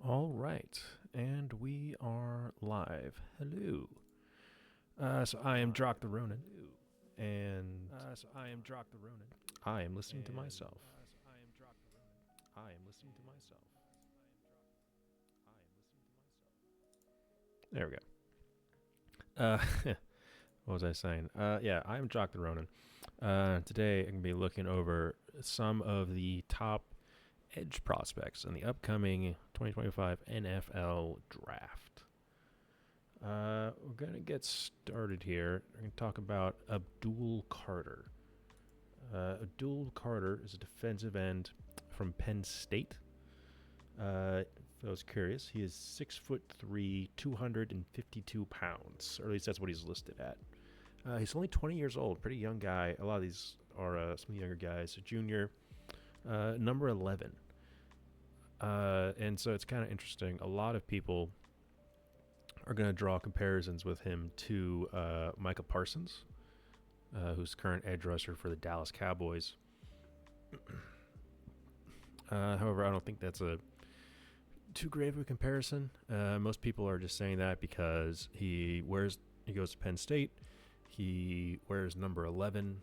All right, and we are live. Hello. So I am Jock the Ronin, and I am listening to myself. I am listening to myself. There we go. What was I saying? Yeah, I am Jock the Ronin. Today I'm going to be looking over some of the top edge prospects in the upcoming 2025 NFL Draft. We're going to get started here. We're going to talk about Abdul Carter. Abdul Carter is a defensive end from Penn State. If I was curious, he is 6'3", 252 pounds, or at least that's what he's listed at. He's only 20 years old, pretty young guy. A lot of these are some younger guys. A junior, number 11. And so it's kind of interesting. A lot of people are going to draw comparisons with him to Micah Parsons, who's current edge rusher for the Dallas Cowboys. However, I don't think that's a too great of a comparison. Most people are just saying that because he goes to Penn State, he wears number 11,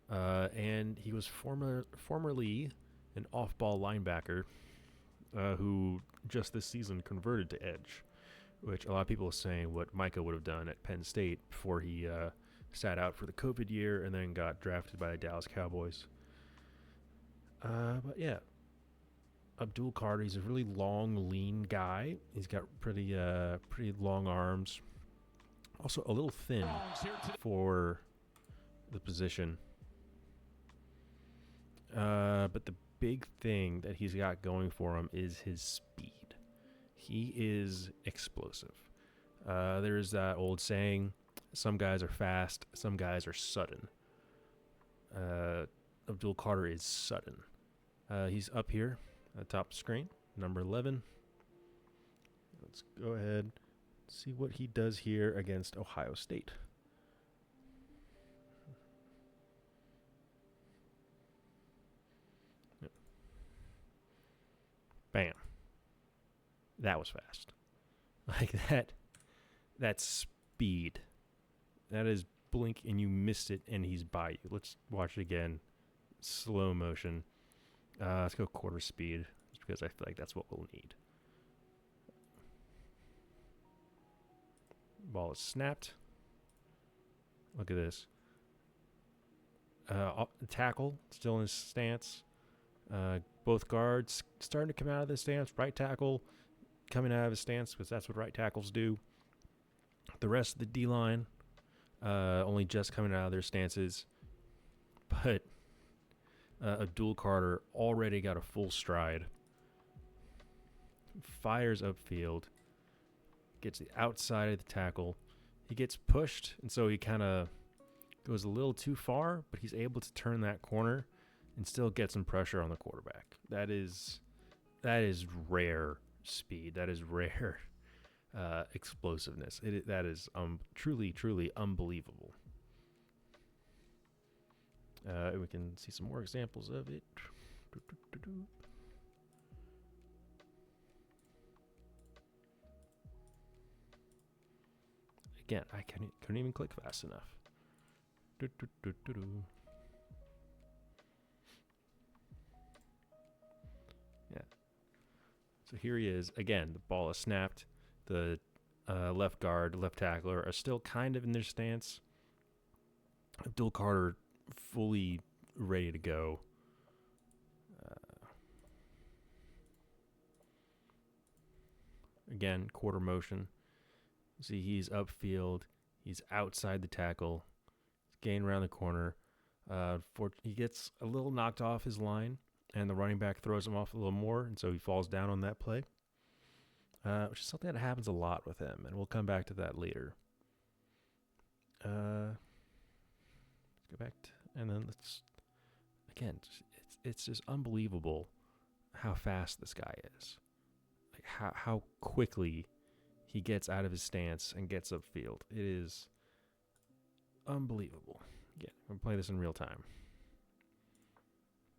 and he was formerly an off-ball linebacker who just this season converted to edge, which a lot of people are saying what Micah would have done at Penn State before he sat out for the COVID year and then got drafted by the Dallas Cowboys. But yeah, Abdul Carter, he's a really long, lean guy. He's got pretty long arms. Also a little thin for the position. But the big thing that he's got going for him is his speed. He is explosive. There's that old saying, some guys are fast, some guys are sudden. Abdul Carter is sudden. He's up here at the top of the screen, number 11. Let's go ahead and see what he does here against Ohio State. Yep. Bam. That was fast. Like that speed. That is blink and you missed it and he's by you. Let's watch it again. Slow motion. Let's go quarter speed, just because I feel like that's what we'll need. Ball is snapped. Look at this. Tackle still in his stance. Both guards starting to come out of the stance. Right tackle coming out of his stance because that's what right tackles do. The rest of the D-line only just coming out of their stances. But Abdul Carter already got a full stride. Fires upfield. Gets the outside of the tackle. He gets pushed, and so he kind of goes a little too far, but he's able to turn that corner and still get some pressure on the quarterback. That is rare speed. That is rare explosiveness. That is truly unbelievable. We can see some more examples of it. Again, I couldn't even click fast enough. Yeah. So here he is. Again, the ball is snapped. The left guard, left tackler are still kind of in their stance. Abdul Carter fully ready to go. Again, quarter motion. See, he's upfield. He's outside the tackle. He's getting around the corner. He gets a little knocked off his line, and the running back throws him off a little more, and so he falls down on that play, which is something that happens a lot with him, and we'll come back to that later. Let's go back and then again, it's just unbelievable how fast this guy is. Like how quickly he gets out of his stance and gets upfield. It is unbelievable. Again, I'm going to play this in real time.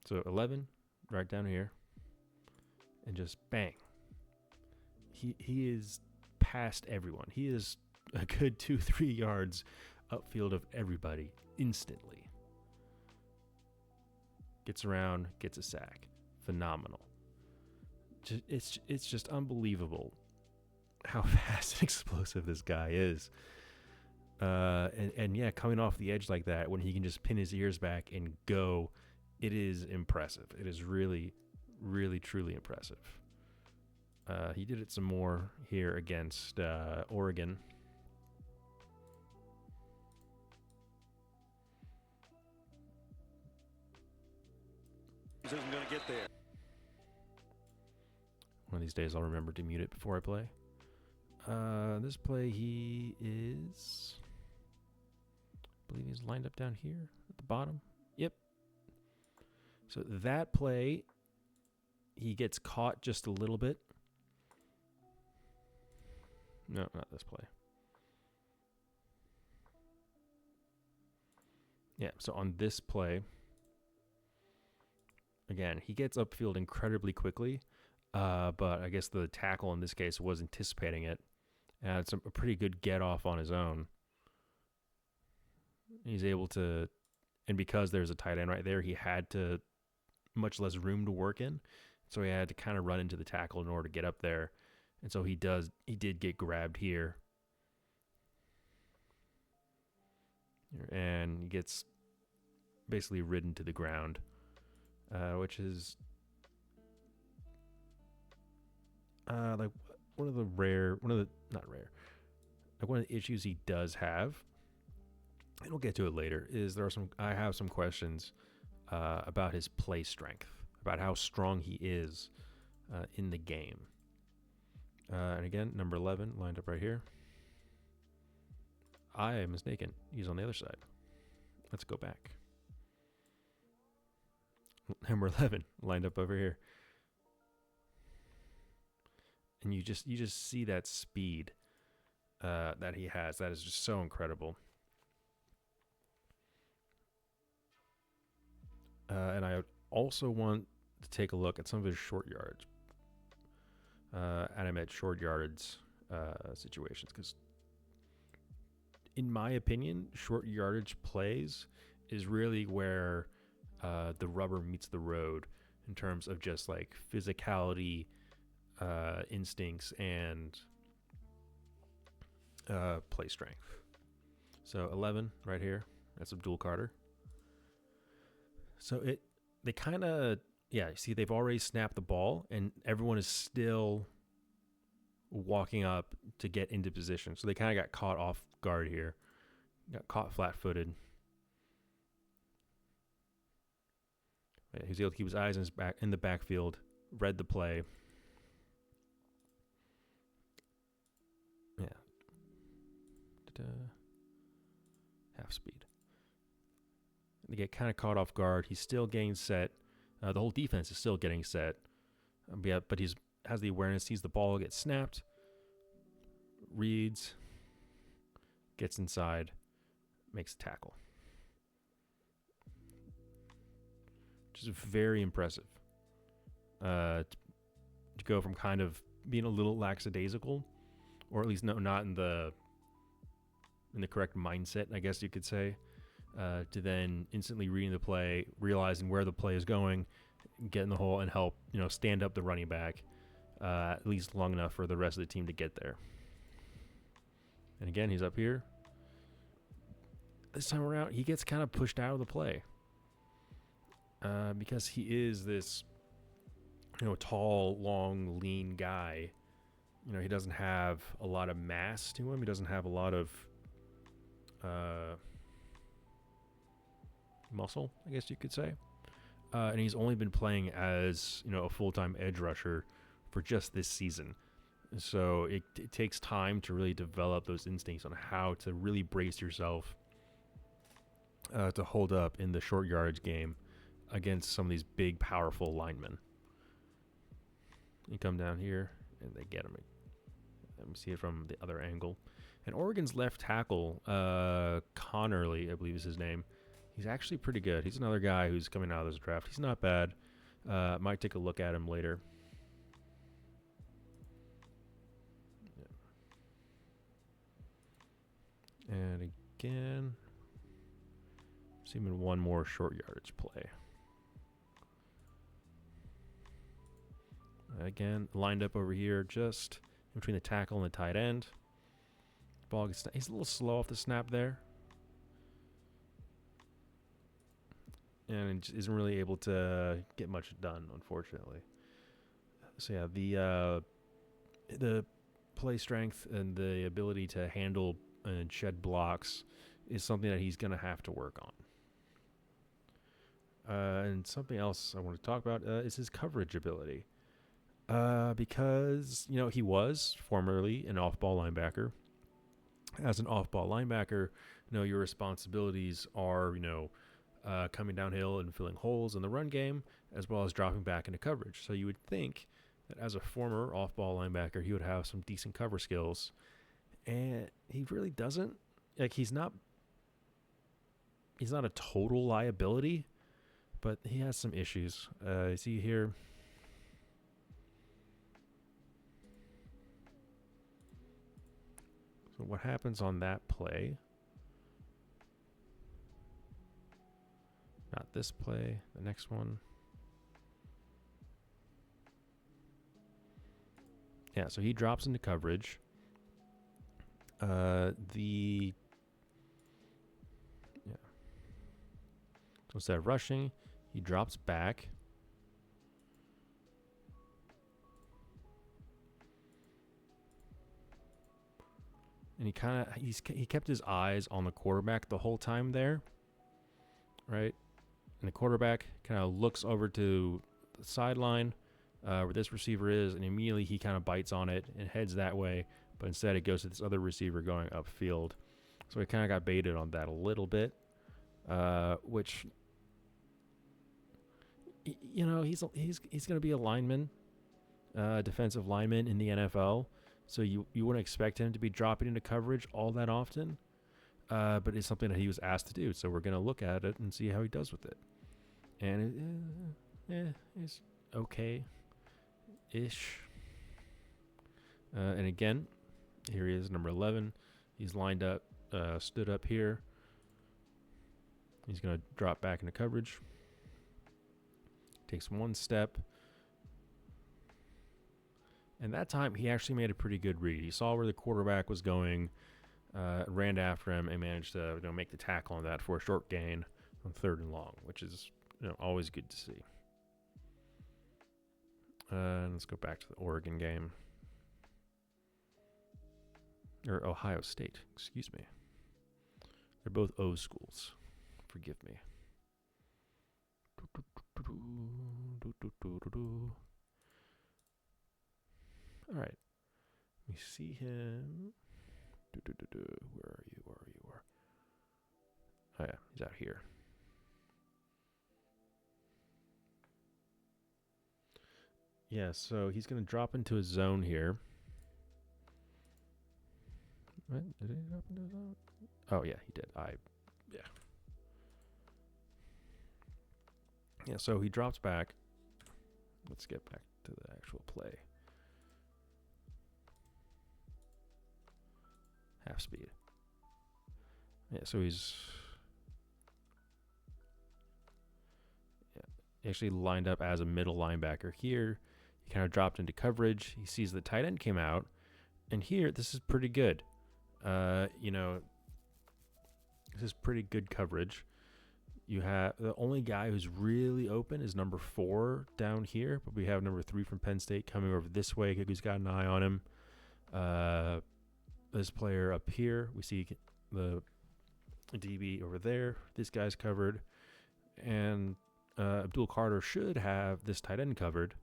So 11, right down here, and just bang. he is past everyone. He is a good 2-3 yards upfield of everybody instantly. Gets around, gets a sack. Phenomenal. It's just unbelievable how fast and explosive this guy is. And yeah, coming off the edge like that, when he can just pin his ears back and go, it is impressive. It is really, really, truly impressive. He did it some more here against Oregon. Isn't going to get there. One of these days I'll remember to mute it before I play. This play he is, I believe he's lined up down here at the bottom. Yep. So that play, he gets caught just a little bit. No, not this play. Yeah, so on this play, again, he gets upfield incredibly quickly, but I guess the tackle in this case was anticipating it. And it's a pretty good get off on his own. He's able to, and because there's a tight end right there, he had to much less room to work in. So he had to kind of run into the tackle in order to get up there. And so he did get grabbed here. And he gets basically ridden to the ground, which is like one of the issues he does have, and we'll get to it later, is I have some questions about his play strength, about how strong he is in the game. And again, number 11 lined up right here. I am mistaken. He's on the other side. Let's go back. Number 11 lined up over here. And you just see that speed that he has. That is just so incredible. And I also want to take a look at some of his short yards. And I meant short yardage situations, because in my opinion, short yardage plays is really where the rubber meets the road in terms of just like physicality, instincts, and play strength. So 11 right here, that's Abdul Carter. So they kind of, yeah, you see they've already snapped the ball and everyone is still walking up to get into position. So they kind of got caught off guard here, got caught flat-footed. He was able to keep his eyes in the backfield, read the play. Yeah. Half speed. They get kind of caught off guard. He's still getting set. The whole defense is still getting set. But he has the awareness, sees the ball get snapped, reads, gets inside, makes a tackle. Which is very impressive. To go from kind of being a little lackadaisical, or at least not in the correct mindset, I guess you could say, to then instantly reading the play, realizing where the play is going, get in the hole and help, stand up the running back, at least long enough for the rest of the team to get there. And again, he's up here. This time around, he gets kind of pushed out of the play because he is this, tall, long, lean guy. He doesn't have a lot of mass to him. He doesn't have a lot of muscle, I guess you could say. And he's only been playing as, a full-time edge rusher for just this season. So it takes time to really develop those instincts on how to really brace yourself to hold up in the short yardage game against some of these big, powerful linemen. You come down here, and they get him. Let me see it from the other angle. And Oregon's left tackle, Connerly, I believe is his name. He's actually pretty good. He's another guy who's coming out of this draft. He's not bad. Might take a look at him later. And again, seeming one more short yardage play. Again, lined up over here, just in between the tackle and the tight end. Ball gets, he's a little slow off the snap there, and just isn't really able to get much done, unfortunately. So yeah, the play strength and the ability to handle and shed blocks is something that he's going to have to work on. And something else I want to talk about is his coverage ability. Because, you know, he was formerly an off-ball linebacker. As an off-ball linebacker, you know, your responsibilities are, you know, coming downhill and filling holes in the run game, as well as dropping back into coverage. So you would think that as a former off-ball linebacker, he would have some decent cover skills. And he really doesn't. Like, he's not a total liability, but he has some issues. You see here, so what happens on that play? Not this play, the next one. Yeah, so he drops into coverage. So instead of rushing, he drops back. And he kept his eyes on the quarterback the whole time there, right? And the quarterback kind of looks over to the sideline where this receiver is, and immediately he kind of bites on it and heads that way. But instead, it goes to this other receiver going upfield. So he kind of got baited on that a little bit, which, you know, he's going to be a lineman, defensive lineman in the NFL. So you wouldn't expect him to be dropping into coverage all that often, but it's something that he was asked to do. So we're going to look at it and see how he does with it. And it's okay-ish. And again, here he is, number 11. He's lined up, stood up here. He's going to drop back into coverage. Takes one step. And that time, he actually made a pretty good read. He saw where the quarterback was going, ran after him, and managed to make the tackle on that for a short gain on 3rd and long, which is always good to see. Let's go back to the Oregon game. Or Ohio State, excuse me. They're both O schools. Forgive me. All right. We see him. Where are you? Oh, yeah. He's out here. Yeah, so he's going to drop into a zone here. What? Did he drop into a zone? Oh, yeah, he did. Yeah, so he drops back. Let's get back to the actual play. Half speed. Yeah, so he's actually lined up as a middle linebacker here. He kind of dropped into coverage. He sees the tight end came out. And here, this is pretty good. This is pretty good coverage. You have the only guy who's really open is number 4 down here, but we have number 3 from Penn State coming over this way. Who's got an eye on him. This player up here, we see the DB over there. This guy's covered, and Abdul Carter should have this tight end covered,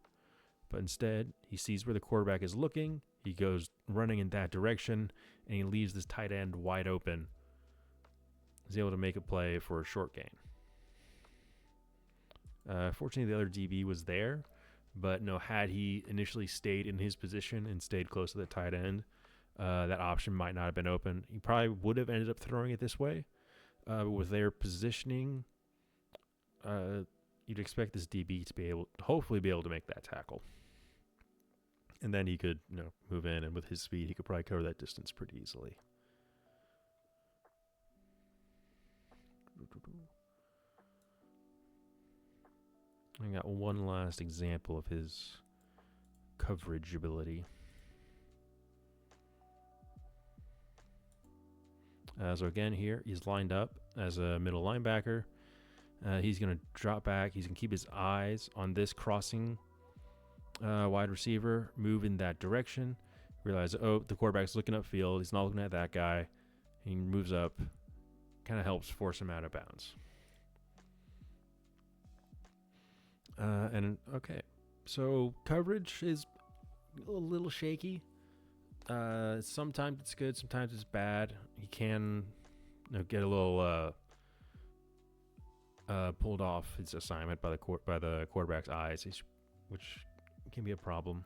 but instead he sees where the quarterback is looking. He goes running in that direction, and he leaves this tight end wide open. He's able to make a play for a short gain. Fortunately, the other DB was there, but had he initially stayed in his position and stayed close to the tight end, that option might not have been open. He probably would have ended up throwing it this way. But with their positioning, you'd expect this DB to hopefully be able to make that tackle. And then he could, move in, and with his speed, he could probably cover that distance pretty easily. I got one last example of his coverage ability. So again, here he's lined up as a middle linebacker. He's going to drop back. He's going to keep his eyes on this crossing wide receiver, move in that direction. Realize, oh, the quarterback's looking upfield. He's not looking at that guy. He moves up. Kind of helps force him out of bounds. Okay. So coverage is a little shaky. Sometimes it's good, sometimes it's bad. He can get a little pulled off his assignment by the quarterback's eyes, which can be a problem.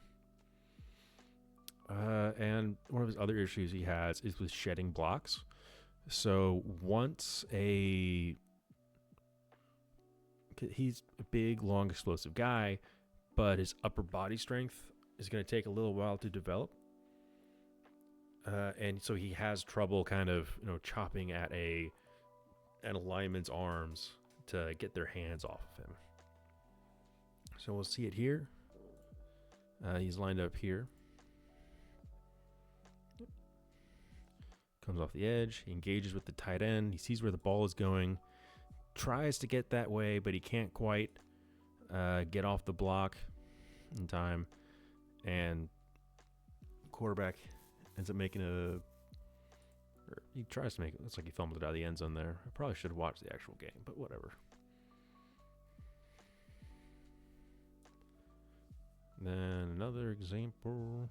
And one of his other issues he has is with shedding blocks. So once he's a big, long, explosive guy, but his upper body strength is going to take a little while to develop. And so he has trouble kind of, chopping at an lineman's arms to get their hands off of him. So we'll see it here. He's lined up here. Comes off the edge. He engages with the tight end. He sees where the ball is going. Tries to get that way, but he can't quite get off the block in time. And quarterback ends up making he tries to make it. Looks like he fumbled it out of the end zone there. I probably should have watched the actual game, but whatever. Then another example.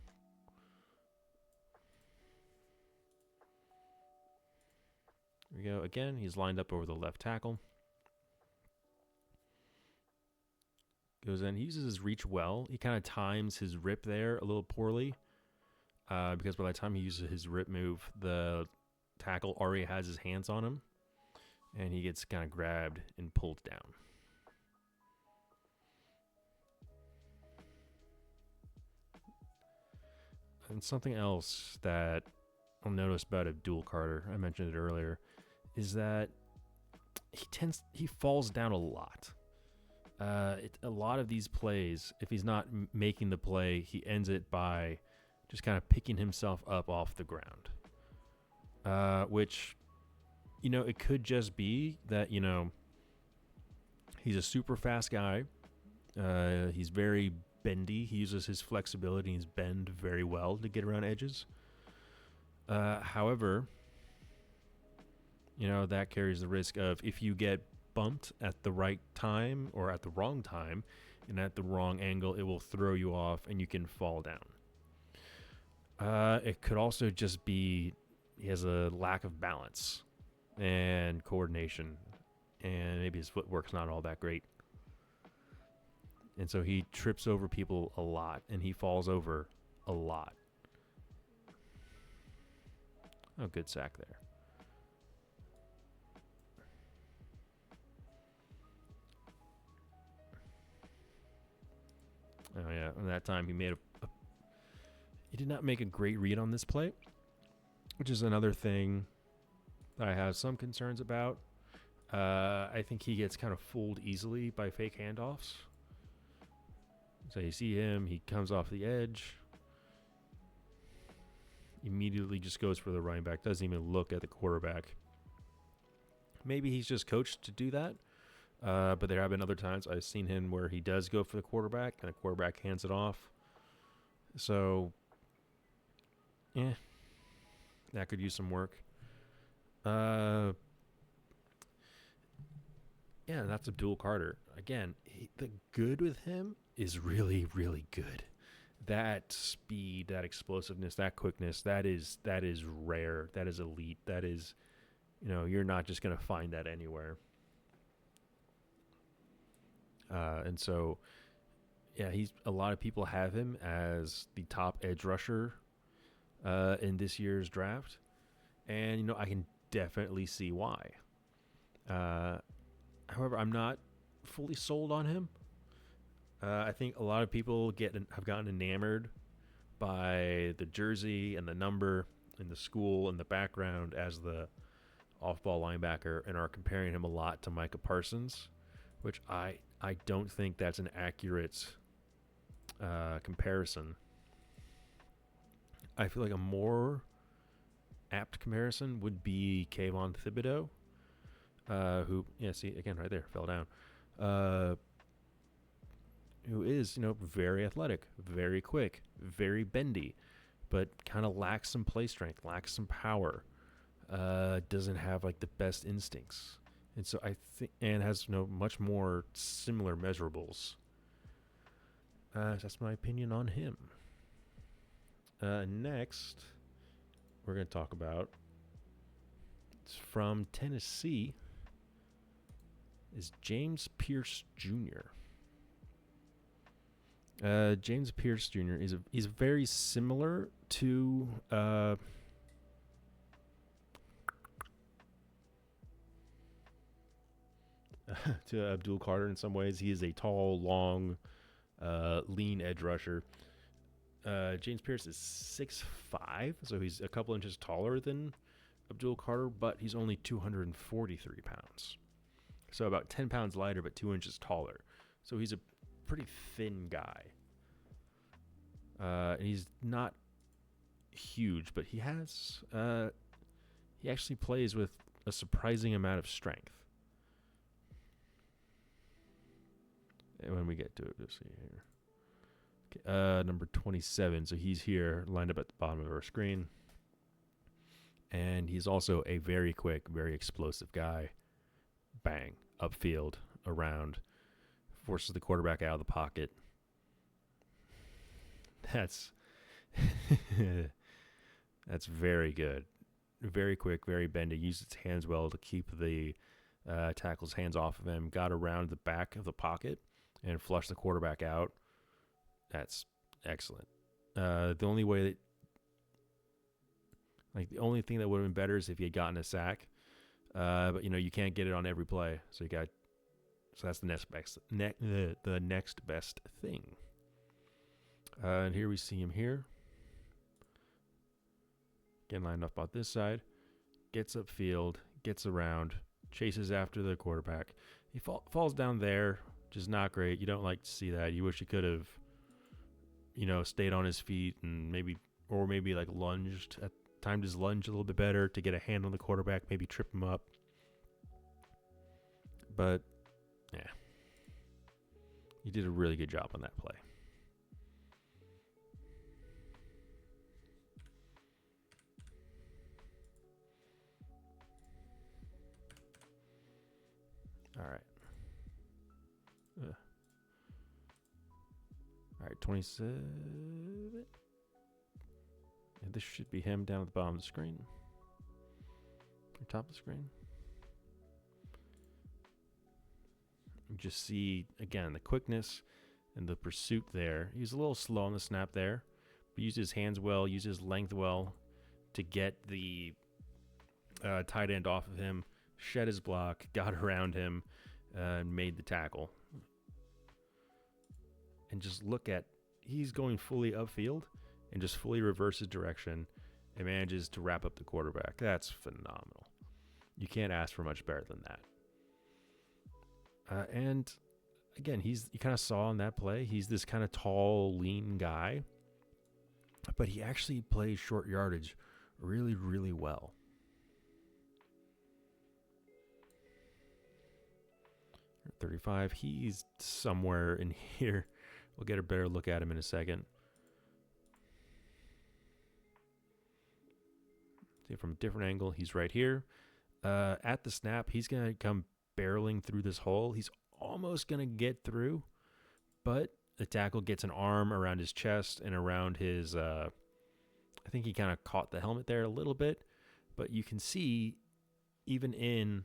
Here we go. Again, he's lined up over the left tackle. Goes in. He uses his reach well. He kind of times his rip there a little poorly. Because by the time he uses his rip move, the tackle already has his hands on him. And he gets kind of grabbed and pulled down. And something else that I'll notice about Abdul Carter, I mentioned it earlier, is that he falls down a lot. A lot of these plays, if he's not making the play, he ends it by just kind of picking himself up off the ground. Which, it could just be that, he's a super fast guy. He's very bendy. He uses his flexibility and his bend very well to get around edges. However, that carries the risk of if you get bumped at the right time or at the wrong time and at the wrong angle, it will throw you off and you can fall down. It could also just be he has a lack of balance and coordination, and maybe his footwork's not all that great. And so he trips over people a lot, and he falls over a lot. Oh, good sack there. Oh, yeah. And that time he made he did not make a great read on this play, which is another thing that I have some concerns about. I think he gets kind of fooled easily by fake handoffs. So you see him, he comes off the edge, immediately just goes for the running back, doesn't even look at the quarterback. Maybe he's just coached to do that, but there have been other times I've seen him where he does go for the quarterback and the quarterback hands it off. So, that could use some work. That's Abdul Carter. Again, the good with him is really, really good. That speed, that explosiveness, that quickness, that is rare. That is elite. That is, you're not just going to find that anywhere. And so, a lot of people have him as the top edge rusher in this year's draft. And, I can definitely see why. However, I'm not fully sold on him. I think a lot of people have gotten enamored by the jersey and the number and the school and the background as the off-ball linebacker and are comparing him a lot to Micah Parsons, which I I don't think that's an accurate comparison. I feel like a more apt comparison would be Kayvon Thibodeau, who, yeah, see, again, right there, fell down, who is, very athletic, very quick, very bendy, but kind of lacks some play strength, lacks some power, doesn't have like the best instincts. And so I think, and has much more similar measurables. That's my opinion on him. Next, we're going to talk about, it's from Tennessee, is James Pierce Jr. James Pierce Jr. He's very similar to to Abdul Carter in some ways. He is a tall, long, lean edge rusher. James Pierce is 6'5", so he's a couple inches taller than Abdul Carter, but he's only 243 pounds. So about 10 pounds lighter, but 2 inches taller. So he's a pretty thin guy. And he's not huge, but he actually plays with a surprising amount of strength. And when we get to it, we'll see here. Okay, number 27. So he's here, lined up at the bottom of our screen. And he's also a very quick, very explosive guy. Bang, upfield, around, forces the quarterback out of the pocket. That's that's very good. Very quick, very bendy. Used his hands well to keep the tackle's hands off of him. Got around the back of the pocket and flushed the quarterback out. That's excellent. The only thing that would have been better is if he had gotten a sack. But you can't get it on every play, so that's the next best thing. And here we see him here. Again, lined up on this side. Gets upfield, gets around, chases after the quarterback. He falls down there, which is not great. You don't like to see that. You wish he could have, stayed on his feet and maybe like lunged, timed his lunge a little bit better to get a hand on the quarterback, maybe trip him up. But, yeah. He did a really good job on that play. All right. All right, 27. And this should be him down at the bottom of the screen. Or top of the screen. You just see, again, the quickness and the pursuit there. He's a little slow on the snap there, but used his hands well, used his length well to get the tight end off of him, shed his block, got around him, and made the tackle. And just look at, he's going fully upfield and just fully reverses direction and manages to wrap up the quarterback. That's phenomenal. You can't ask for much better than that. And again, you kind of saw in that play, he's this kind of tall, lean guy, but he actually plays short yardage really, really well. At 35, he's somewhere in here. We'll get a better look at him in a second. See from a different angle, he's right here. At the snap, he's going to come barreling through this hole. He's almost going to get through, but the tackle gets an arm around his chest and around his, I think he kind of caught the helmet there a little bit, but you can see even in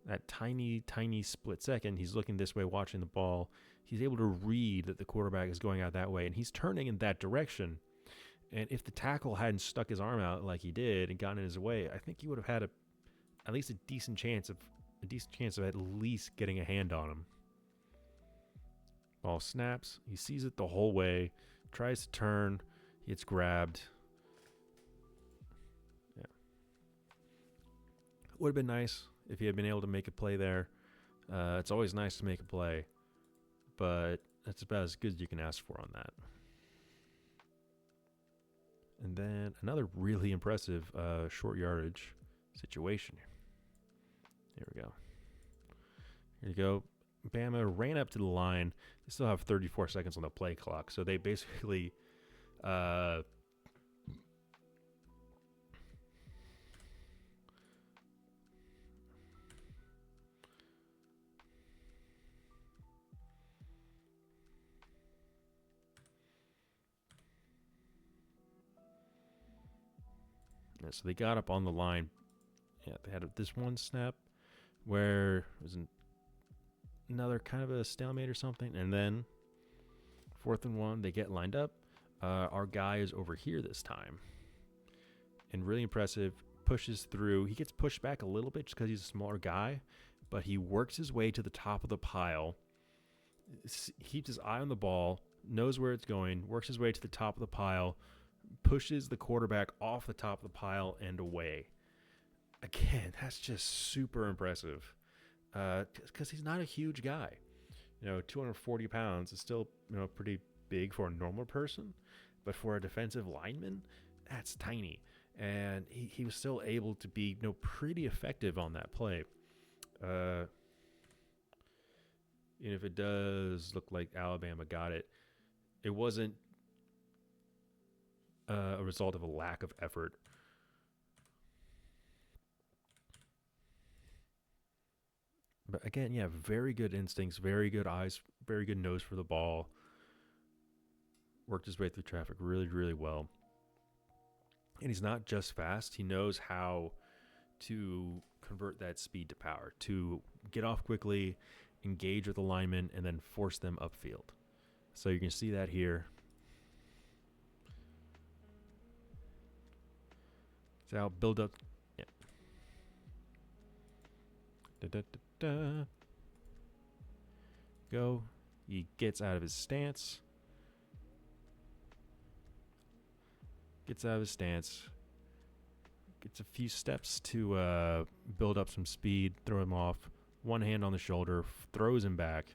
that tiny, tiny split second, he's looking this way, watching the ball. He's able to read that the quarterback is going out that way, and he's turning in that direction. And if the tackle hadn't stuck his arm out like he did and gotten in his way, I think he would have had at least a decent chance of at least getting a hand on him. Ball snaps. He sees it the whole way. Tries to turn. He gets grabbed. Yeah. Would have been nice if he had been able to make a play there. It's always nice to make a play, but that's about as good as you can ask for on that. And then another really impressive short yardage situation. Here we go. Here you go. Bama ran up to the line. They still have 34 seconds on the play clock, so they basically so they got up on the line. Yeah, they had this one snap where it was another kind of a stalemate or something, and then 4th and 1, they get lined up. Our guy is over here this time, and really impressive. Pushes through. He gets pushed back a little bit just because he's a smaller guy, but he works his way to the top of the pile. Keeps his eye on the ball, knows where it's going, works his way to the top of the pile, pushes the quarterback off the top of the pile and away. Again, that's just super impressive. Because he's not a huge guy. 240 pounds is still, pretty big for a normal person, but for a defensive lineman, that's tiny. And he was still able to be, pretty effective on that play. And if it does look like Alabama got it, it wasn't a result of a lack of effort. But again, yeah, very good instincts, very good eyes, very good nose for the ball. Worked his way through traffic really, really well. And he's not just fast. He knows how to convert that speed to power, to get off quickly, engage with the linemen, and then force them upfield. So you can see that here. So build up. Yeah. Go. He gets out of his stance. Gets a few steps to build up some speed, throw him off. One hand on the shoulder, throws him back.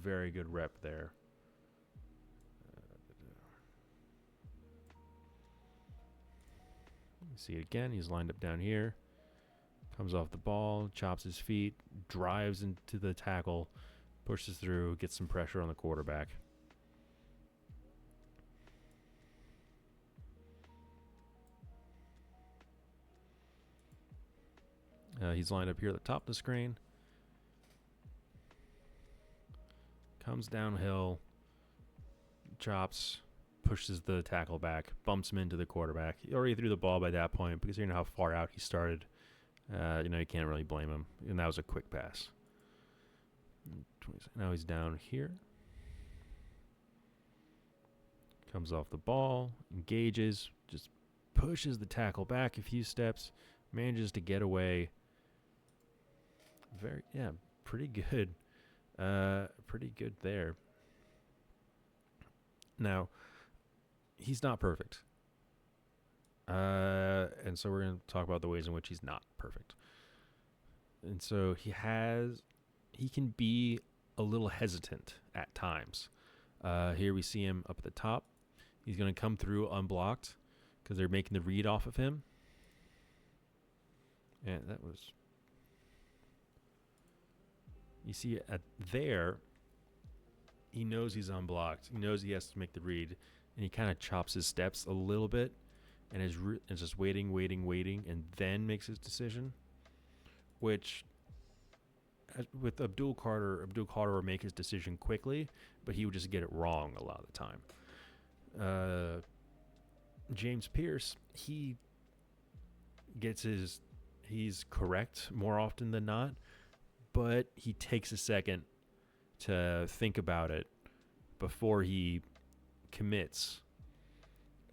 Very good rep there. See it again. He's lined up down here. Comes off the ball, chops his feet, drives into the tackle, pushes through, gets some pressure on the quarterback. He's lined up here at the top of the screen. Comes downhill, chops, pushes the tackle back, bumps him into the quarterback. He already threw the ball by that point because you know how far out he started. You can't really blame him. And that was a quick pass. Now he's down here. Comes off the ball, engages, just pushes the tackle back a few steps, manages to get away. Pretty good. Pretty good there. Now, he's not perfect. And so we're going to talk about the ways in which he's not perfect. And so he can be a little hesitant at times. Here we see him up at the top. He's going to come through unblocked because they're making the read off of him. And that was... You see there, he knows he's unblocked. He knows he has to make the read. And he kind of chops his steps a little bit. And is just waiting, and then makes his decision. Which, with Abdul Carter would make his decision quickly, but he would just get it wrong a lot of the time. James Pierce, he's correct more often than not, but he takes a second to think about it before he commits.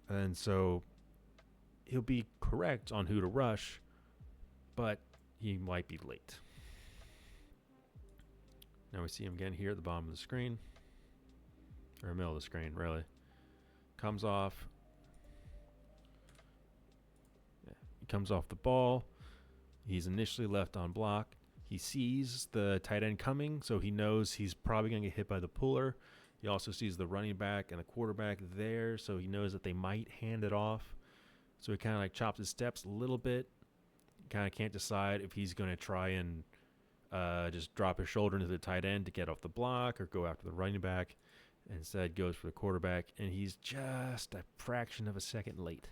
And so he'll be correct on who to rush, but he might be late. Now we see him again here at the bottom of the screen. Or middle of the screen, really. Comes off. Yeah, he comes off the ball. He's initially left on block. He sees the tight end coming, so he knows he's probably going to get hit by the puller. He also sees the running back and the quarterback there, so he knows that they might hand it off. So he kind of like chops his steps a little bit. Kind of can't decide if he's going to try and just drop his shoulder into the tight end to get off the block or go after the running back. Instead, goes for the quarterback, and he's just a fraction of a second late.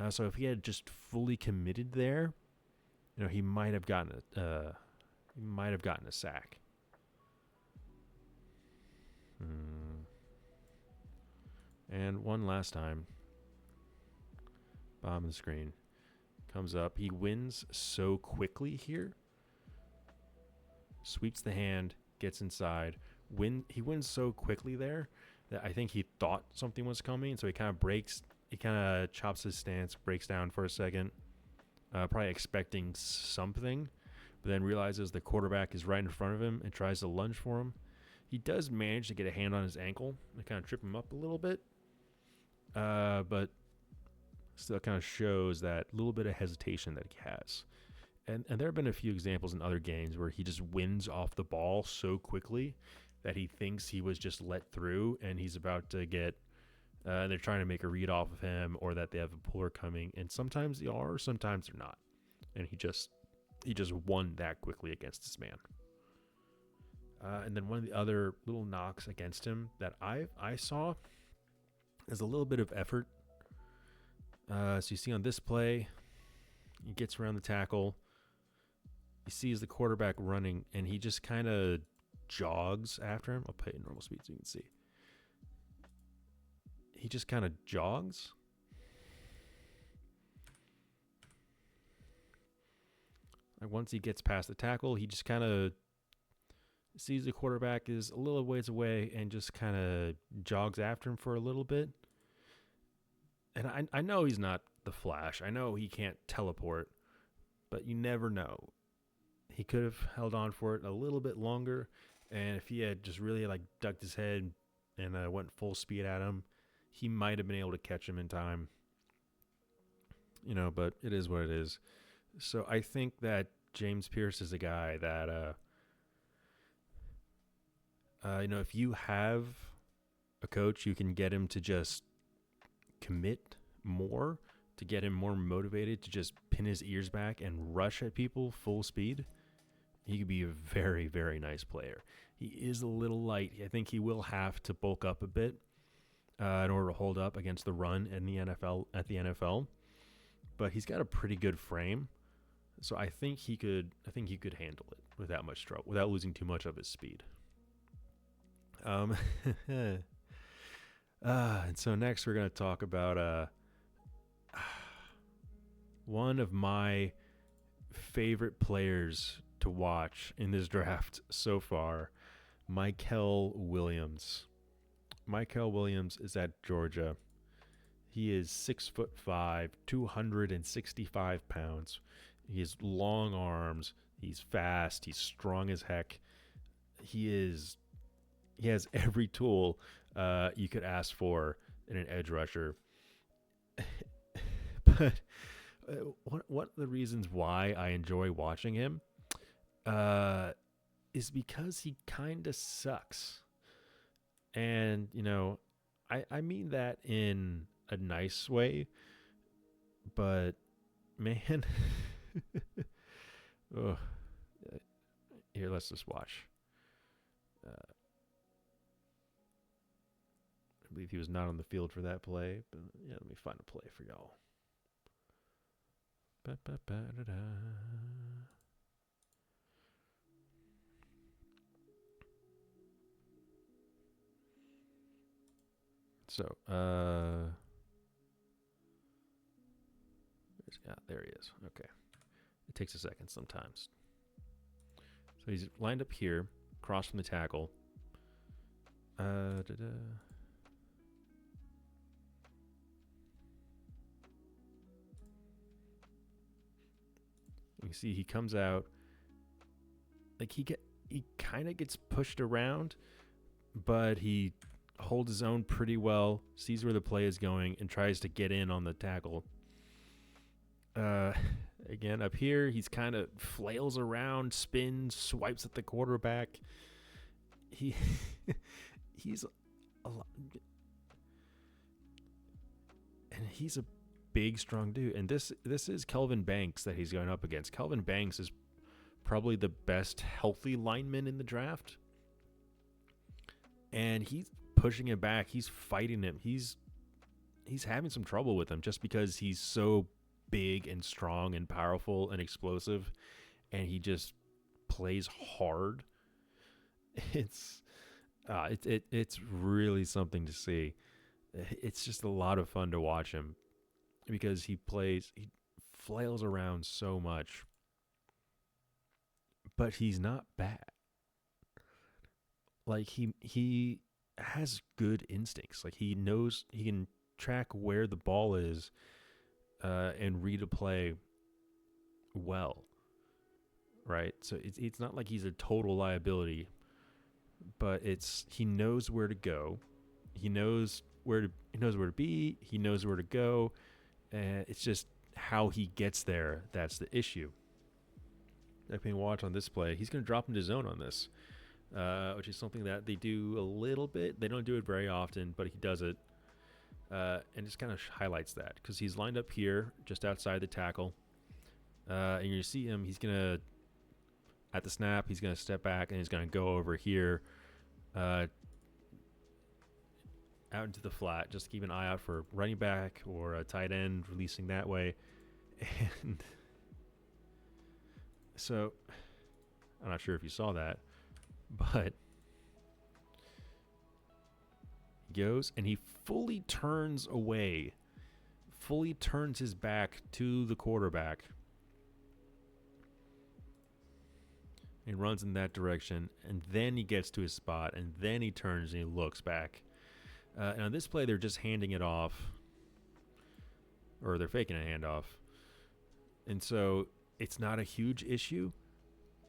So if he had just fully committed there, he might have gotten a sack. And one last time, bottom of the screen comes up. He wins so quickly here. Sweeps the hand, gets inside. He wins so quickly there that I think he thought something was coming, so he kind of chops his stance, breaks down for a second, probably expecting something, but then realizes the quarterback is right in front of him and tries to lunge for him. He does manage to get a hand on his ankle and kind of trip him up a little bit, but still kind of shows that little bit of hesitation that he has. And there have been a few examples in other games where he just wins off the ball so quickly that he thinks he was just let through and he's about to get they're trying to make a read off of him, or that they have a puller coming, and sometimes they are, sometimes they're not, and he just won that quickly against this man. And then one of the other little knocks against him that I saw is a little bit of effort. So you see on this play, he gets around the tackle, he sees the quarterback running, and he just kind of jogs after him. I'll put it in normal speed so you can see. He just kind of jogs. Like once he gets past the tackle, he just kind of sees the quarterback is a little ways away and just kind of jogs after him for a little bit. And I know he's not the Flash. I know he can't teleport, but you never know. He could have held on for it a little bit longer, and if he had just really like ducked his head and went full speed at him, he might have been able to catch him in time. But it is what it is. So I think that James Pierce is a guy that, if you have a coach, you can get him to just commit more, to get him more motivated, to just pin his ears back and rush at people full speed. He could be a very, very nice player. He is a little light. I think he will have to bulk up a bit in order to hold up against the run in the NFL. But he's got a pretty good frame, so I think he could handle it without much trouble, without losing too much of his speed. And so next we're going to talk about one of my favorite players to watch in this draft so far, Mykel Williams. Mykel Williams is at Georgia. He is 6'5", 265 pounds. He has long arms. He's fast. He's strong as heck. He has every tool you could ask for in an edge rusher. But one of the reasons why I enjoy watching him is because he kind of sucks. And, I mean that in a nice way, but man, here, let's just watch. I believe he was not on the field for that play, but yeah, let me find a play for y'all. Ba-ba-ba-da-da. So, there he is. Okay. It takes a second sometimes. So he's lined up here, across from the tackle. You see he comes out, like he kind of gets pushed around, but he holds his own pretty well, sees where the play is going, and tries to get in on the tackle. Again, up here, he's kind of flails around, spins, swipes at the quarterback. He he's a lot, and he's a big, strong dude. And this is Kelvin Banks that he's going up against. Kelvin Banks is probably the best healthy lineman in the draft, and he's pushing him back. He's fighting him. He's having some trouble with him just because he's so big and strong and powerful and explosive, and he just plays hard. It's really something to see. It's just a lot of fun to watch him because he flails around so much, but he's not bad. Like he has good instincts. Like he knows he can track where the ball is and read a play well, right? So it's not like he's a total liability, but he knows where to go. He knows where to be. He knows where to go. It's just how he gets there that's the issue. I can watch on this play. He's going to drop into zone on this, which is something that they do a little bit. They don't do it very often, but he does it. And just kind of highlights that because he's lined up here just outside the tackle. And you see him, he's going to, at the snap, he's going to step back and he's going to go over here out into the flat. Just keep an eye out for running back or a tight end releasing that way. And so I'm not sure if you saw that, but he goes and he fully turns away, fully turns his back to the quarterback and runs in that direction, and then he gets to his spot, and then he turns and he looks back. And on this play, they're just handing it off, or they're faking a handoff. And so it's not a huge issue,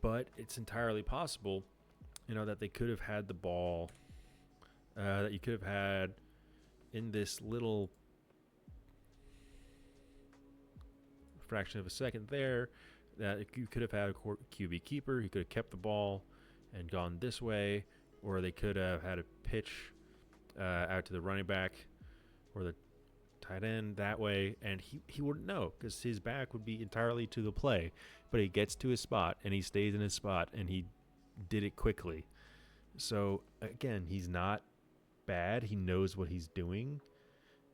but it's entirely possible, that they could have had the ball, that you could have had in this little fraction of a second there, that you could have had a QB keeper. He could have kept the ball and gone this way, or they could have had a pitch out to the running back or the tight end that way, and he wouldn't know because his back would be entirely to the play. But he gets to his spot and he stays in his spot, and he did it quickly. So again, he's not bad. He knows what he's doing,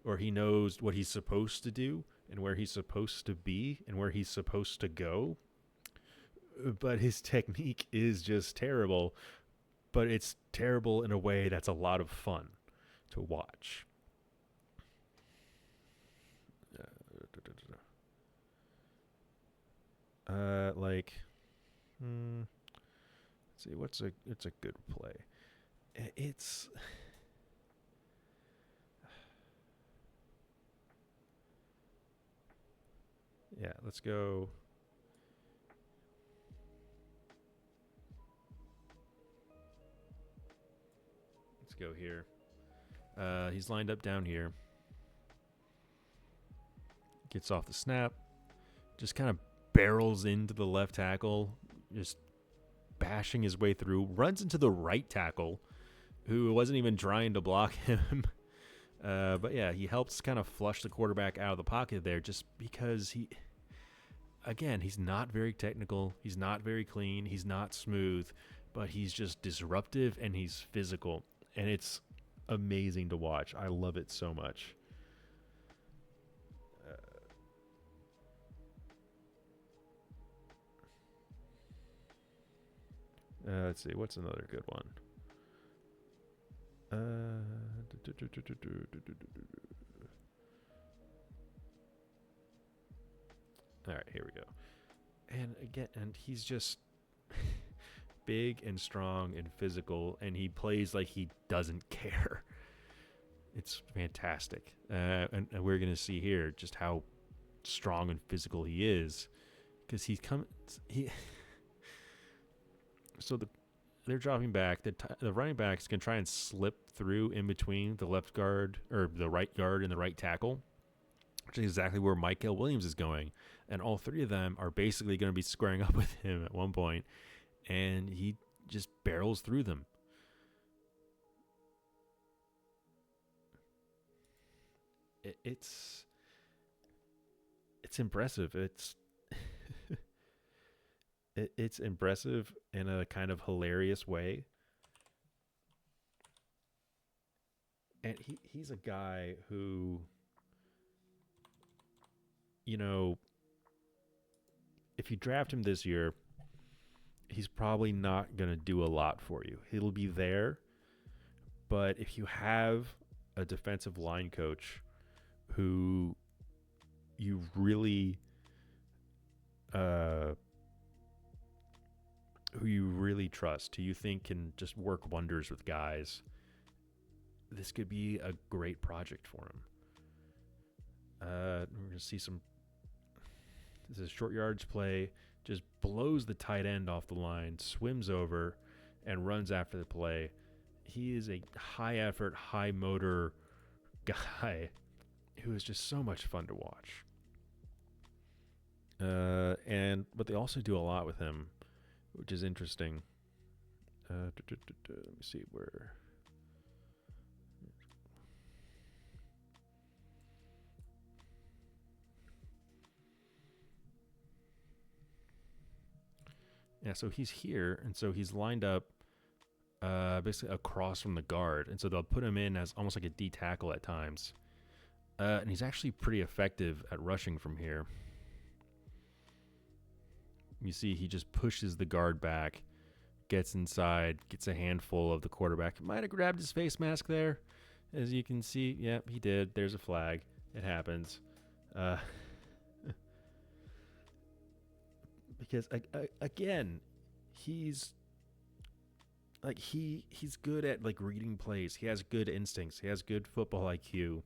or he knows what he's supposed to do and where he's supposed to be and where he's supposed to go. But his technique is just terrible, but it's terrible in a way that's a lot of fun to watch. Let's see, it's a good play. It's yeah, let's go. Let's go here. He's lined up down here. Gets off the snap. Just kind of barrels into the left tackle. Just bashing his way through. Runs into the right tackle, who wasn't even trying to block him. But yeah, he helps kind of flush the quarterback out of the pocket there just because he's not very technical. He's not very clean. He's not smooth, but he's just disruptive and he's physical. And it's amazing to watch. I love it so much. Let's see. What's another good one? All right, here we go. And he's just big and strong and physical, and he plays like he doesn't care. It's fantastic. And we're going to see here just how strong and physical he is, because so they're dropping back. The running back's going to try and slip through in between the left guard or the right guard and the right tackle. which is exactly where Michael Williams is going. And all three of them are basically going to be squaring up with him at one point, and he just barrels through them. It's impressive. It's impressive in a kind of hilarious way. And he's a guy who, you know, if you draft him this year, he's probably not going to do a lot for you. He'll be there, but if you have a defensive line coach who you really uh who you really trust, who you think can just work wonders with guys, this could be a great project for him. We're going to see some. This is a short yards play, just blows the tight end off the line, swims over, and runs after the play. He is a high effort, high motor guy who is just so much fun to watch. But they also do a lot with him, which is interesting. Let me see where. Yeah, so he's here, and so he's lined up basically across from the guard, and so they'll put him in as almost like a D tackle at times. And he's actually pretty effective at rushing from here. You see, he just pushes the guard back, gets inside, gets a handful of the quarterback. Might have grabbed his face mask there, as you can see. Yep, he did. There's a flag. It happens. Because again, he's like he's good at like reading plays. He has good instincts. He has good football IQ.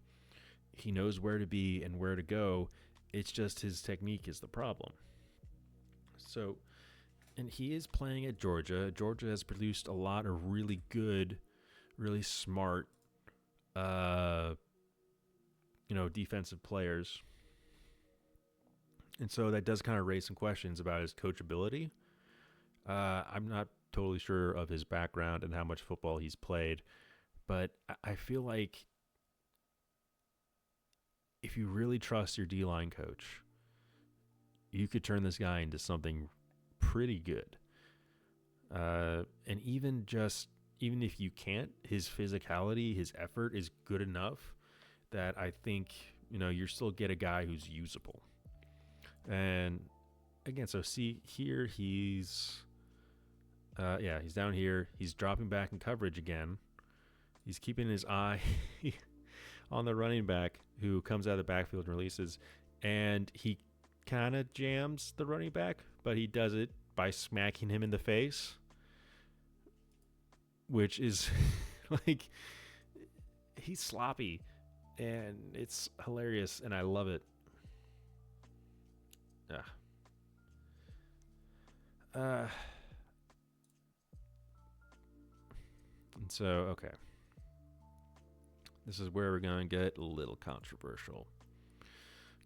He knows where to be and where to go. It's just his technique is the problem. So, and he is playing at Georgia. Georgia has produced a lot of really good, really smart, defensive players. And so that does kind of raise some questions about his coachability. I'm not totally sure of his background and how much football he's played, but I feel like if you really trust your D-line coach, you could turn this guy into something pretty good. And even if you can't, his physicality, his effort is good enough that I think, you still get a guy who's usable. And again, so see here, he's down here. He's dropping back in coverage again. He's keeping his eye on the running back who comes out of the backfield and releases. And he kind of jams the running back, but he does it by smacking him in the face, which is like, he's sloppy and it's hilarious and I love it. And so, okay. This is where we're going to get a little controversial.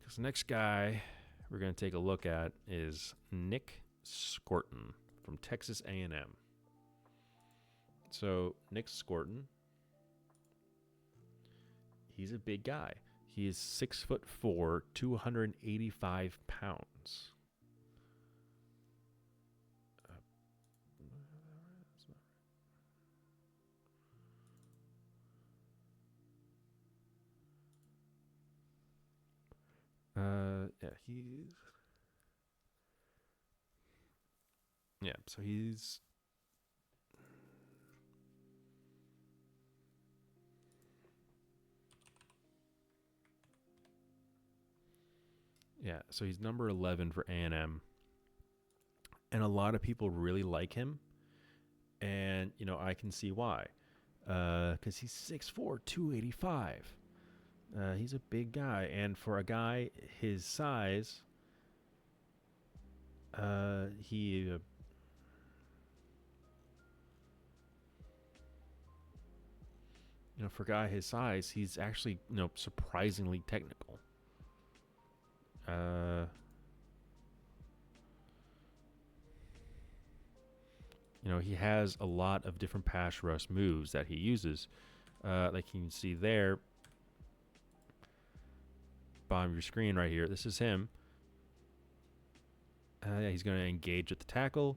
Because the next guy we're going to take a look at is Nick Scorton from Texas A&M. So, Nick Scorton, he's a big guy. He is 6'4", 285 pounds. So he's so he's number 11 for A&M. And a lot of people really like him. And, I can see why. Because he's 6'4", 285. He's a big guy. And for a guy his size, for a guy his size, he's actually, surprisingly technical. You know, he has a lot of different pass rush moves that he uses. Like you can see there, bottom of your screen right here. This is him. Yeah, he's going to engage at the tackle.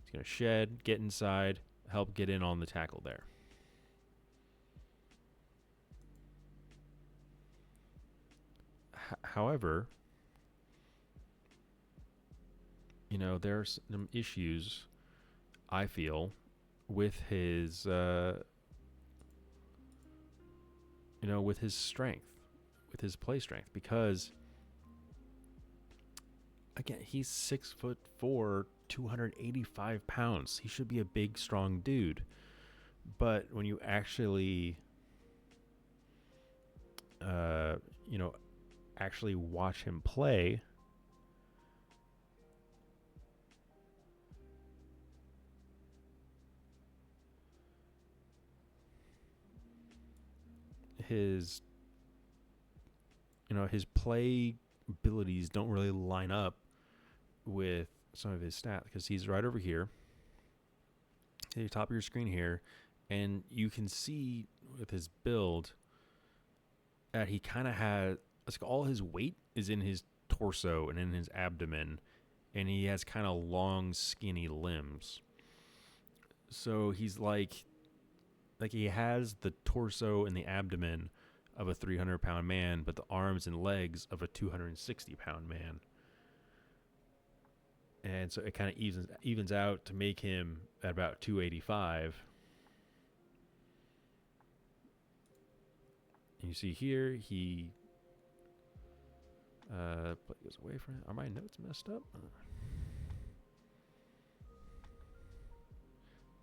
He's going to shed, get inside, help get in on the tackle there. However, you know, there's some issues, I feel, with his, you know, with his strength, with his play strength, because again, he's 6'4", 285 pounds. He should be a big, strong dude. But when you actually, you know, actually watch him play, his, you know, his play abilities don't really line up with some of his stats, because he's right over here at the top of your screen here, and you can see with his build that he kind of has, like, all his weight is in his torso and in his abdomen, and he has kind of long, skinny limbs. So he's like he has the torso and the abdomen of a 300-pound man, but the arms and legs of a 260-pound man. And so it kind of evens out to make him at about 285. And you see here, he goes away from it. Are my notes messed up?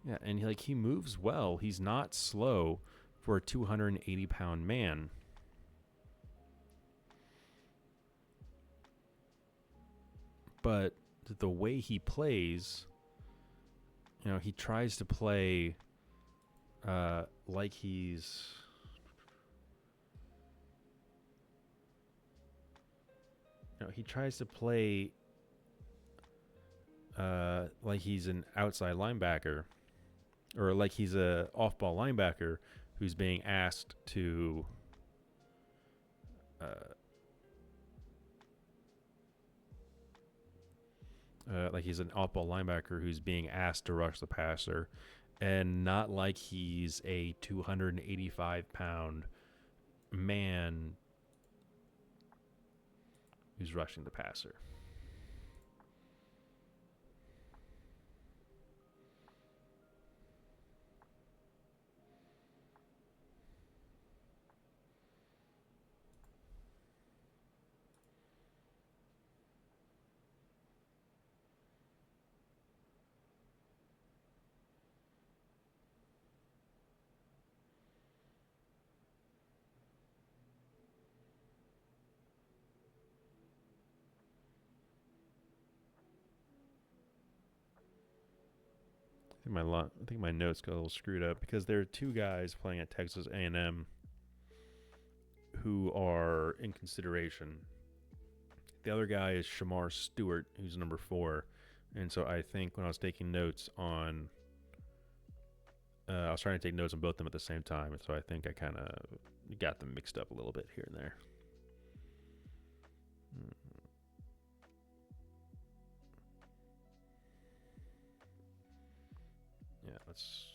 Yeah, and he moves well. He's not slow for a 280-pound man. But the way he plays, you know, he tries to play like he's, you know, he tries to play like he's an outside linebacker, or like he's a off-ball linebacker who's being asked to like he's an off-ball linebacker who's being asked to rush the passer, and not like he's a 285-pound man who's rushing the passer. I think my notes got a little screwed up, because there are two guys playing at Texas A&M who are in consideration. The other guy is Shamar Stewart, who's number 4. And so I think when I was taking notes on, I was trying to take notes on both of them at the same time. And so I think I kind of got them mixed up a little bit here and there. Yeah, let's.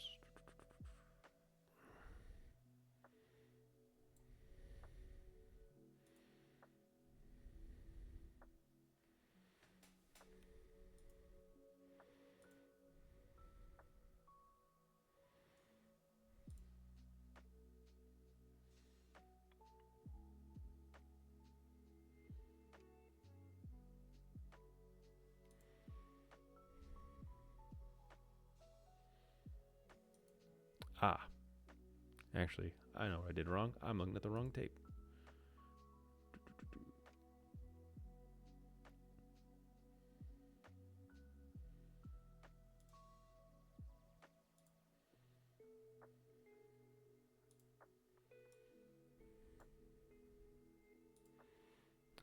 Actually, I know what I did wrong. I'm looking at the wrong tape.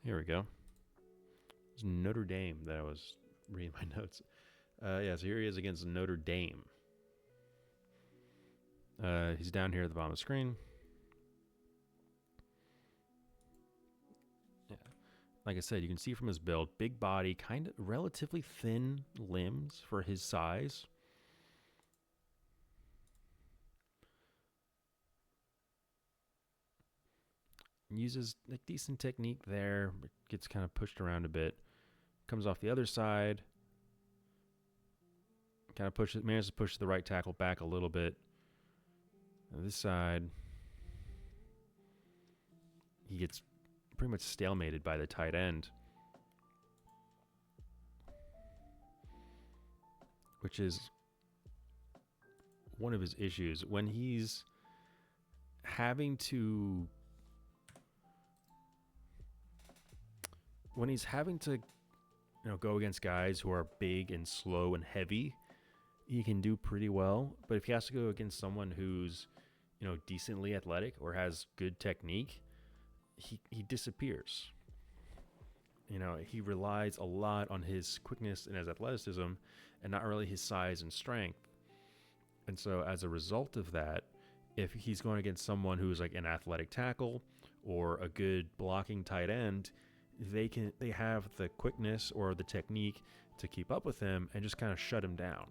Here we go. It's Notre Dame that I was reading my notes. Yeah, so here he is against Notre Dame. He's down here at the bottom of the screen. Yeah. Like I said, you can see from his build, big body, kind of relatively thin limbs for his size. Uses a decent technique there, but gets kind of pushed around a bit. Comes off the other side. Kind of manages to push the right tackle back a little bit. On this side, he gets pretty much stalemated by the tight end, which is one of his issues. When he's having to go against guys who are big and slow and heavy, he can do pretty well. But if he has to go against someone who's, decently athletic or has good technique, he disappears. He relies a lot on his quickness and his athleticism and not really his size and strength. And so as a result of that, if he's going against someone who's like an athletic tackle or a good blocking tight end, they have the quickness or the technique to keep up with him and just kind of shut him down.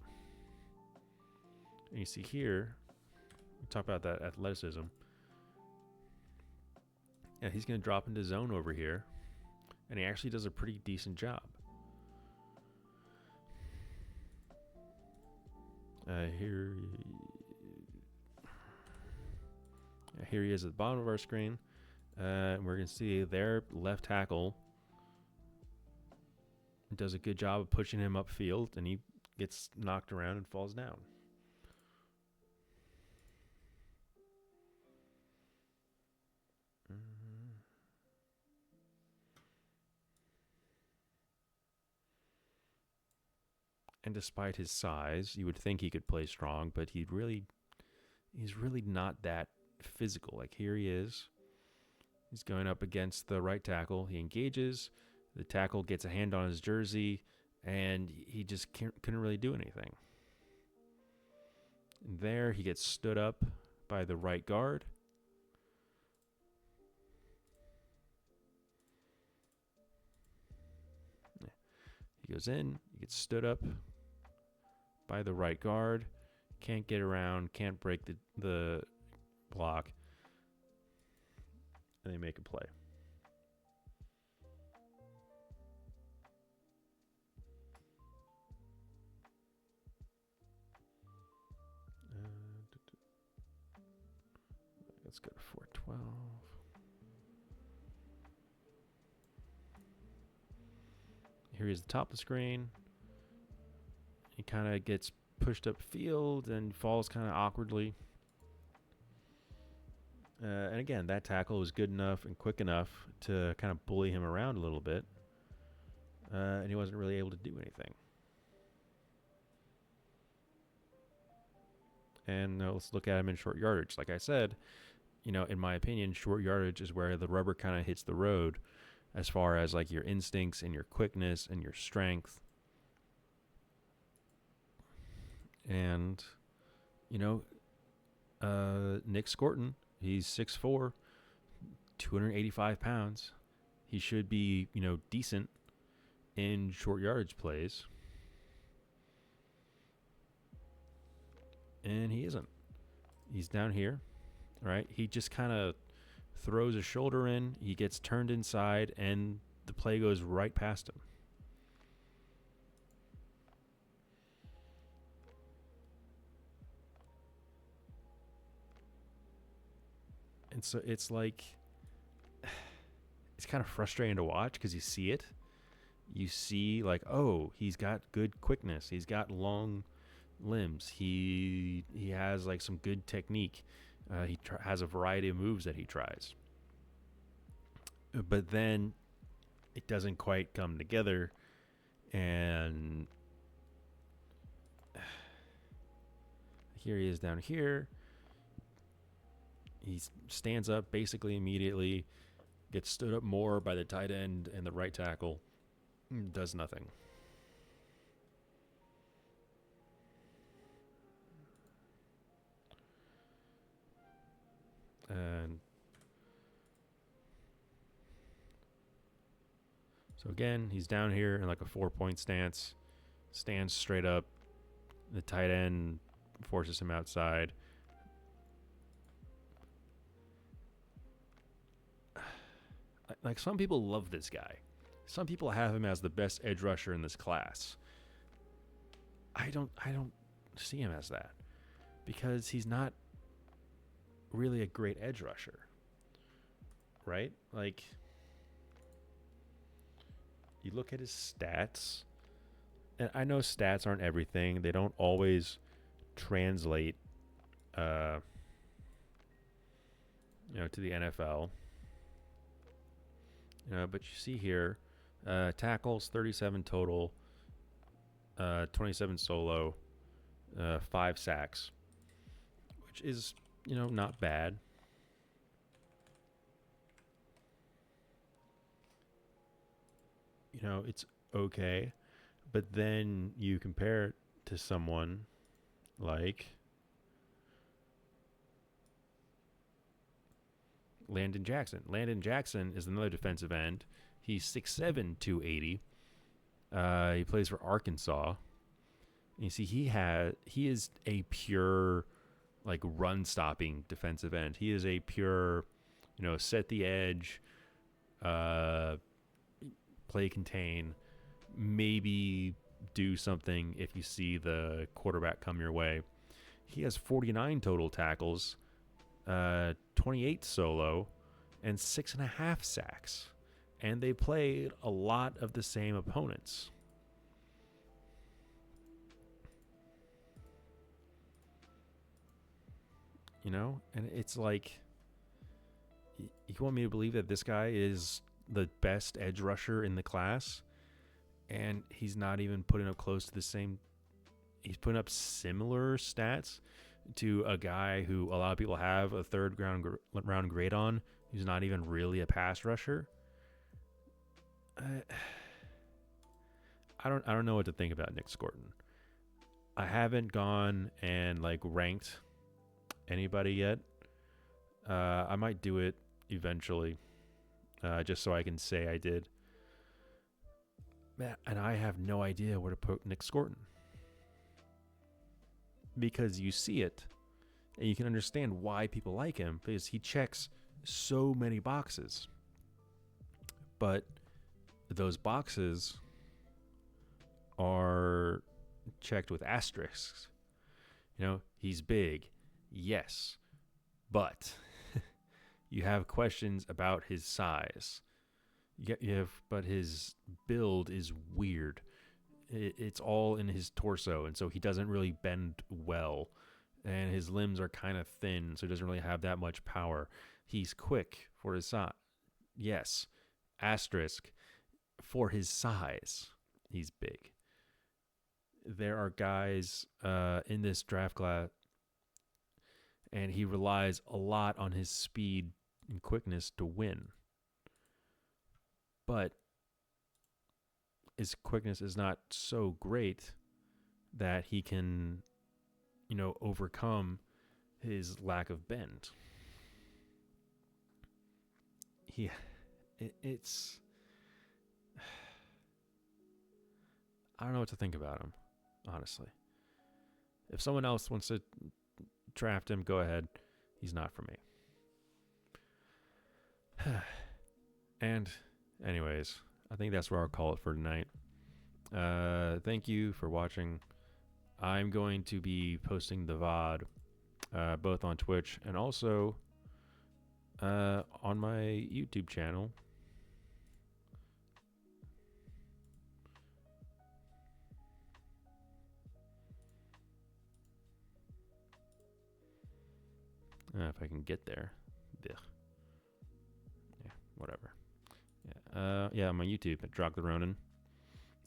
And you see here, we talk about that athleticism. Yeah, he's going to drop into zone over here, and he actually does a pretty decent job. Here he is at the bottom of our screen. We're going to see their left tackle does a good job of pushing him upfield, and he gets knocked around and falls down. And despite his size, you would think he could play strong, but he's really not that physical. Like here he is. He's going up against the right tackle. He engages. The tackle gets a hand on his jersey, and he just couldn't really do anything. And there he gets stood up by the right guard. He goes in. He gets stood up by the right guard. Can't get around. Can't break the block. And they make a play. Let's go to 412. Here he is at the top of the screen. He kind of gets pushed upfield and falls kind of awkwardly. And again, that tackle was good enough and quick enough to kind of bully him around a little bit. And he wasn't really able to do anything. And let's look at him in short yardage. Like I said, in my opinion, short yardage is where the rubber kind of hits the road as far as like your instincts and your quickness and your strength. And, Nick Scorton, he's 6'4", 285 pounds. He should be, decent in short yardage plays. And he isn't. He's down here, right? He just kind of throws a shoulder in. He gets turned inside, and the play goes right past him. And so it's like, it's kind of frustrating to watch because you see it. You see like, oh, he's got good quickness. He's got long limbs. He has like some good technique. He has a variety of moves that he tries. But then it doesn't quite come together. And here he is down here. He stands up basically immediately, gets stood up more by the tight end and the right tackle. Does nothing. And so again, he's down here in like a 4-point stance, stands straight up. The tight end forces him outside. Like, some people love this guy. Some people have him as the best edge rusher in this class. I don't see him as that, because he's not really a great edge rusher. Right? Like, you look at his stats, and I know stats aren't everything. They don't always translate to the NFL. But you see here, tackles 37 total, 27 solo, 5 sacks, which is not bad. It's okay, but then you compare it to someone like Landon Jackson. Landon Jackson is another defensive end. He's 6'7", 280. He plays for Arkansas. And you see, he is a pure like run stopping defensive end. He is a pure, set the edge, play contain, maybe do something if you see the quarterback come your way. He has 49 total tackles, 28 solo, and 6.5 sacks. And they played a lot of the same opponents. And it's like, you want me to believe that this guy is the best edge rusher in the class, and he's not even putting up close to the same. He's putting up similar stats to a guy who a lot of people have a third round grade on, who's not even really a pass rusher. I don't know what to think about Nick Scorton. I haven't gone and like ranked anybody yet. I might do it eventually, just so I can say I did. Man, and I have no idea where to put Nick Scorton, because you see it and you can understand why people like him, because he checks so many boxes. But those boxes are checked with asterisks. He's big, yes, but you have questions about his size. But his build is weird. It's all in his torso, and so he doesn't really bend well, and his limbs are kind of thin, so he doesn't really have that much power. He's quick for his size. Yes, asterisk, for his size, he's big. There are guys in this draft class, and he relies a lot on his speed and quickness to win. But his quickness is not so great that he can, overcome his lack of bend. It's I don't know what to think about him, honestly. If someone else wants to draft him, go ahead. He's not for me. And anyways, I think that's where I'll call it for tonight. Thank you for watching. I'm going to be posting the VOD both on Twitch and also on my YouTube channel. If I can get there. Ugh. Yeah, whatever. Yeah, on my YouTube at Drog the Ronin.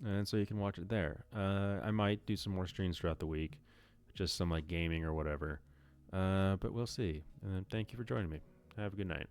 And so you can watch it there. I might do some more streams throughout the week. Just some like gaming or whatever. But we'll see. And thank you for joining me. Have a good night.